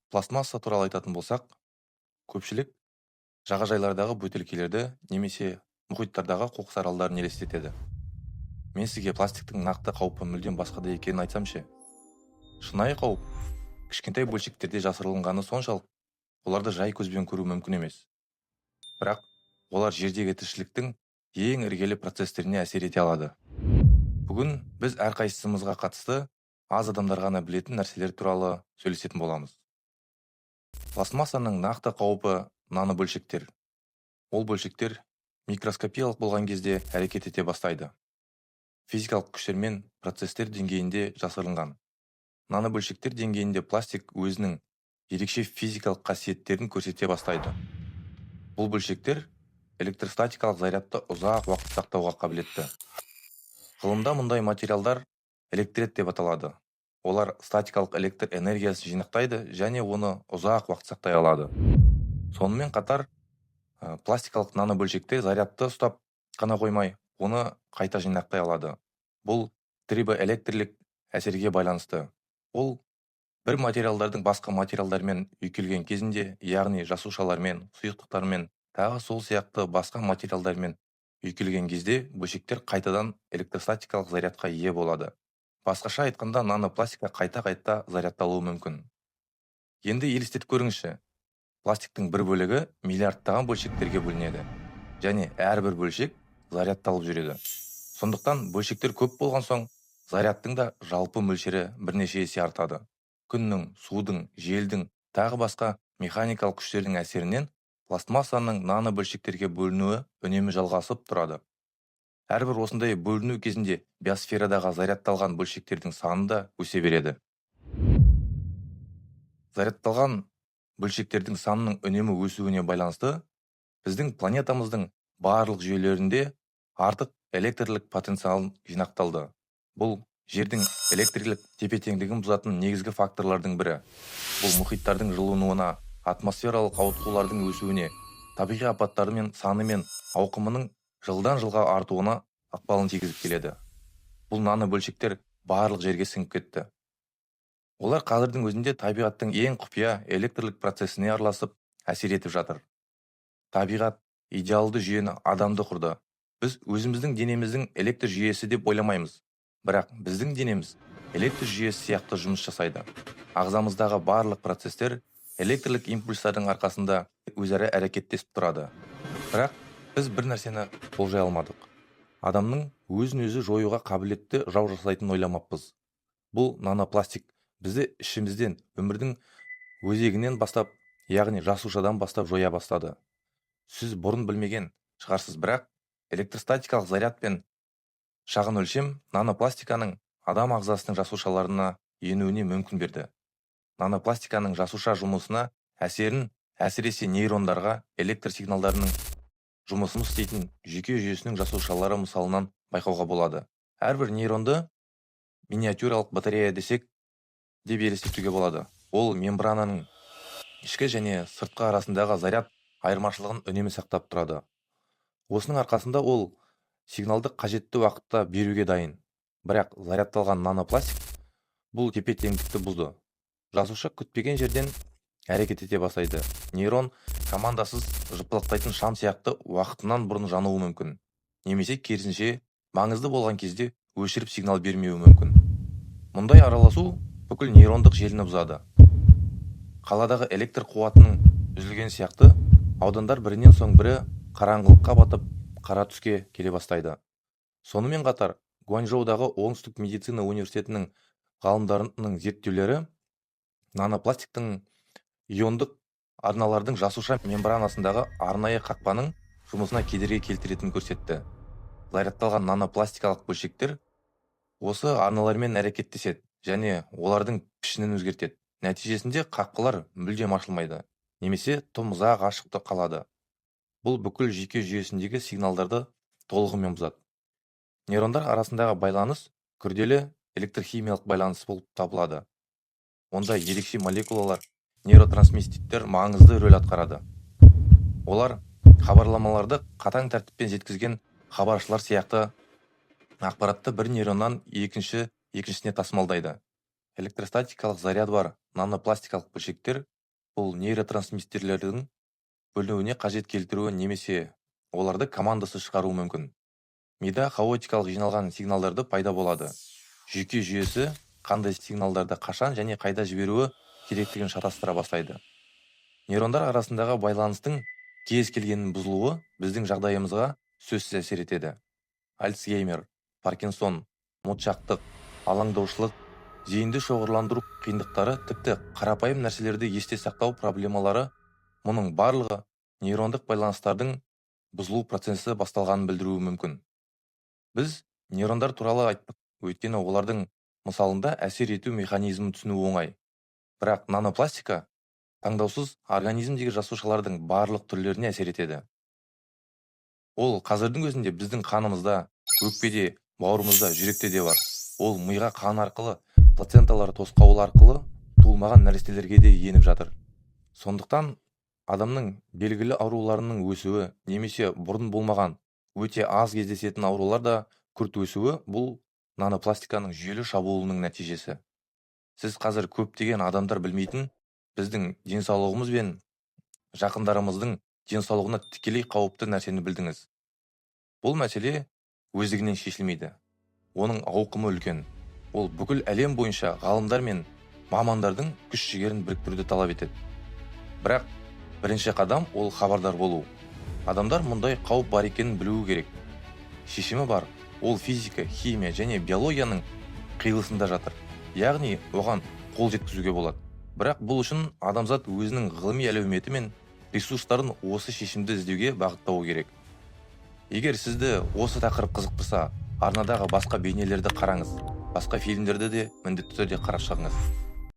Пластмасса туралы айтатын болсақ, көпшілік жағажайлардағы бөтелкелерді немесе мұхиттардағы қоқыс аралдарын елестетеді. Мен сізге пластиктің нақты қаупі мүлдем басқада екенін айтсам ше. Шынайы қауіп кішкентай бөлшектерде жасырылғаны соншалық, оларды жай көзбен көру мүмкін емес. Бірақ олар жердегі тіршіліктің ең іргелі процестеріне әсер ете алады. Бүгін біз әрқайсымызға қатысты аз адамдар ғана білетін нәрселер туралы сөйлесетін боламыз. Пластмассаның нақты қаупі нанобөлшектер. Ол бөлшектер микроскопиялық болған кезде әрекет ете бастайды. Физикалық күштер мен процестер деңгейінде жасырынған. Нанобөлшектер деңгейінде пластик өзінің ерекше физикалық қасиеттерін көрсете бастайды. Бұл бөлшектер электростатикалық зарядты ұзақ уақыт сақтауға қабілетті. Ғылымда мұндай материалдар электрет деп аталады. Олар статикалық электр энергиясын жинақтайды және оны ұзақ уақыт сақтай алады. Сонымен қатар пластикалық нанобөлшектер зарядты ұстап қана қоймай, оны қайта жинақтай алады. Бұл трибоэлектрлік әсерге байланысты. Ол бір материалдардың басқа материалдармен үйкелген кезінде, яғни жасушалармен, сұйықтықтармен, тағы сол сияқты басқа материалдармен үйкелген кезде бөлшектер қайтадан электростатикалық зарядқа ие болады. Басқаша айтқанда, нанопластика қайта-қайта зарядталуы мүмкін. Енді елестетіп көріңізші, пластиктің бір бөлігі миллиардтаған бөлшектерге бөлінеді, және әрбір бөлшек зарядталып жүреді. Сондықтан бөлшектер көп болған соң, зарядтың да жалпы мөлшері бірнеше есе артады. Күннің, судың, желдің, тағы басқа механикалық күштердің әсерінен пластмассаның нанобөлшектерге бөлінуі үнемі жалғасып тұрады. Әрбір осындай бөліну кезінде биосферадағы зарядталған бөлшектердің саны да өсе береді. Зарядталған бөлшектердің санының үнемі өсуіне байланысты, біздің планетамыздың барлық жүйелерінде артық электрлік потенциал жинақталды. Бұл жердің электрлік тепе-теңдігін бұзатын негізгі факторлардың бірі. Бұл мұхиттардың жылынуына, атмосфералық ауытқулардың өсуіне, табиғи апаттардың саны мен ауқымының жылдан жылға артуына ықпалын тигізіп келеді. Бұл нанобөлшектер барлық жерге сіңіп кетті. Олар қазірдің өзінде табиғаттың ең құпия электрлік процесіне араласып әсер етіп жатыр. Табиғат идеалды жүйені адамды құрды. Біз өзіміздің денеміздің электр жүйесі деп ойламаймыз. Бірақ біздің денеміз электр жүйесі сияқты жұмыс жасайды. Ағзамыздағы барлық процестер электрлік импульстардың арқасында өзара әрекеттесіп тұрады. Бірақ біз бір нәрсені болжай алмадық. Адамның өзін-өзі жоюға қабілетті жау жасайтынын ойламаппыз. Бұл нанопластик бізді ішімізден, өмірдің өзегінен бастап, яғни жасушадан бастап жоя бастады. Сіз бұрын білмеген шығарсыз, бірақ электростатикалық заряд пен шағын өлшем нанопластиканың адам ағзасының жасушаларына енуіне мүмкін берді. Нанопластиканың жасуша жұмысына әсерін әсіресе нейрондарға электр сигналдарының жұмысын істейтін жүйке жүйесінің жасушалары мысалынан байқауға болады. Әрбір нейронды миниатюралық батарея десек деп елестетуге болады. Ол мембрананың ішкі және сыртқы арасындағы заряд айырмашылығын үнемі сақтап тұрады. Осының арқасында ол сигналды қажетті уақытта беруге дайын. Бірақ зарядталған нанопластик бұл тепе-теңдікті бұзды. Жасуша күтпеген жерден әрекет ете бастайды. Нейрон командасыз жыпылықтайтын шам сияқты уақытынан бұрын жануы мүмкін. Немесе керісінше маңызды болған кезде өшіріп сигнал бермеуі мүмкін. Мұндай араласу бүкіл нейрондық желіні бұзады. Қаладағы электр қуатының үзілген сияқты, аудандар бірінен соң бірі қараңғылыққа батып, қара түске келе бастайды. Сонымен қатар, Гуанчжоудағы Оңтүстік медицина университетінің ғалымдарының зерттеулері нанопластиктің иондық арналардың жасуша мембранасындағы арнайы қақпаның жұмысына кедергі келтіретінін көрсетті. Зарядталған нанопластикалық бөлшектер осы арналармен әрекеттеседі және олардың пішінін өзгертеді. Нәтижесінде қақпалар мүлдем ашылмайды, немесе тым ұзақ ашық қалады. Бұл бүкіл жүйке жүйесіндегі сигналдарды толығымен бұзады. Нейрондар арасындағы байланыс күрделі электрхимиялық байланыс болып табылады. Онда ерекше молекулалар, нейротрансмиттер маңызды рөл атқарады. Олар хабарламаларды қатаң тәртіппен жеткізген хабаршылар сияқты ақпаратты бір нейроннан екіншісіне тасымалдайды. Электростатикалық заряд бар нанопластикалық бөлшектер бұл нейротрансмиттерлердің бөлінуіне қажет келтіруі немесе оларды командасы шығаруы мүмкін. Мида хаотикалық жиналған сигналдарды пайда болады. Жүйке жүйесі қандай сигналдарды қашан және қайда жіберуі керектігін шатастыра бастайды. Нейрондар арасындағы байланыстың кез келгенінің бұзылуы біздің жағдайымызға сөзсіз әсер етеді. Альцгеймер, Паркинсон, мұтшақтық, алаңдаушылық, зейінді шоғырландыру қиындықтары, тіпті қарапайым нәрселерді есте сақтау проблемалары, мұның барлығы нейрондық байланыстардың бұзылу процесі басталғанын білдіруі мүмкін. Біз нейрондар туралы айттық, өйткені олардың мысалында әсер ету механизмін түсіну оңай. Бірақ нанопластика таңдаусыз организмдегі жасушалардың барлық түрлеріне әсер етеді. Ол қазірдің өзінде біздің қанымызда, өкпеде, бауырымызда, жүректе де бар. Ол миға қан арқылы, плаценталар тосқауыл арқылы туылмаған нәрестелерге де еніп жатыр. Сондықтан адамның белгілі ауруларының өсуі немесе бұрын болмаған өте аз кездесетін аурулар да күрт өсуі бұл нанопластиканың жүйелі шабуылының нәтижесі. Сіз қазір көптеген адамдар білмейтін біздің денсаулығымыз бен жақындарымыздың денсаулығына тікелей қауіпті нәрсені білдіңіз. Бұл мәселе өздігінен шешілмейді. Оның ауқымы үлкен. Ол бүкіл әлем бойынша ғалымдар мен мамандардың күш-жігерін біріктіруді талап етеді. Бірақ бірінші қадам ол хабардар болу. Адамдар мұндай қауіп бар екенін білуі керек. Шешімі бар. Ол физика, химия және биологияның қиылысында жатыр. Яғни оған қол жеткізуге болады. Бірақ бұл үшін адамзат өзінің ғылыми әлеуметі мен ресурстарын осы шешімді іздеуге бағыттауы керек. Егер сізді осы тақырып қызықтырса, арнадағы басқа бейнелерді қараңыз. Басқа фильмдерді де міндетті түрде қарап шығыңыз.